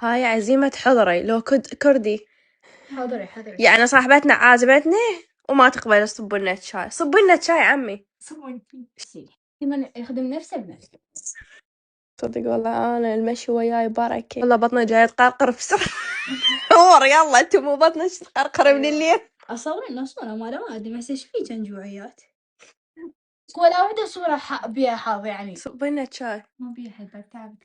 هاي عزيمة حضري لو كردي. حاضري يعني صاحبتنا عازمتنا وما تقبل تصب لنا شاي. صب لنا شاي عمي. صبوا انتي من يخدم نفسه بنفسه. صدق والله أنا المشي وياي بركة. والله بطني جاي تقرقر بسرعة. عمر يلا انتم مو بطنك تقرقر من الليل. أصور صورة ما أدري بس إيش في جنجوعيات. ولا واحدة صورة بيها حاضر يعني. صب لنا شاي. ما بيها حد تعبت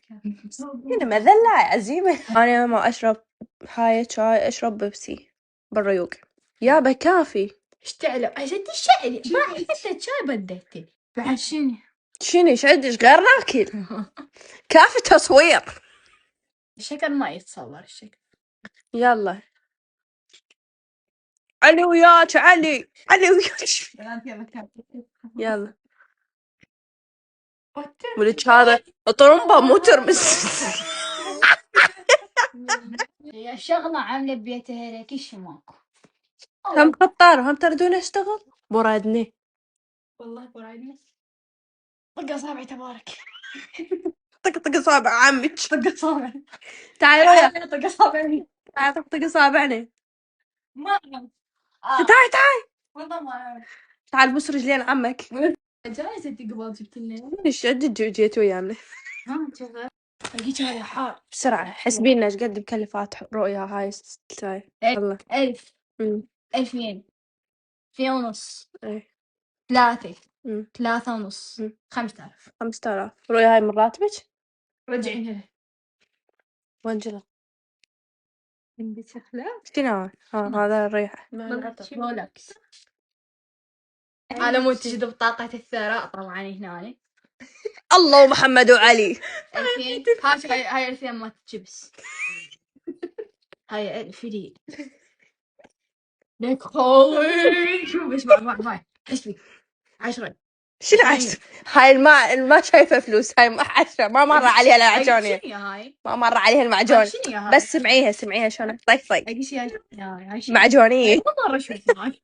هنا مذلة عزيمة. أنا ما أشرب هاي شاي أشرب بيبسي بالريوق. يابا كافي. اشتعلوا عشان الشعري ما حتى شاي بديتي بعد شنو شنو عندش غير ناكل. كافي تصوير. الشكل ما يتصور الشكل. يلا علي وياك علي وياك. يلا ولك هذا طرمبة مو ترمس. يا شغلة عاملة ببيتها هيك إيش ماكو. هم خطار هم تردون اشتغل برادني. والله برايدني طق أصابعي تبارك. طق صابع عمك. طق أصابعي تعالي ويا طق أصابعي. تعالي طق صابعني. ما تعالي والله ما تعال بوس رجلين عمك. جايزة انتي قبل جبت لنا. ايش جيت ويانا. ها شغال لقيت هذا حار بسرعة حسبينا ايش قد مكلفات رؤيا هاي الشاي. يلا 1000 2000 2000 ونص ايه 3 أمم. 3 ونص أمم. 5000 5000 رؤيا هاي من راتبك. رجعينها وانجلة عندي شغلة شنو هذا الريحة. رولكس على مود تجد بطاقة الثراء طبعا هنا الله ومحمد وعلي. 2000 هاي 2000 ما تجبس. هاي 1000 ريال لك خوي شوف اسمع حسبي 10 شنو 10 هاي الماء شايفة فلوس. هاي 10 ما مر عليها المعجون. هاي ما مر عليها المعجون. شنو هاي بس سمعيها شلون طيق اي شيء معجونية. مرة شوف هاي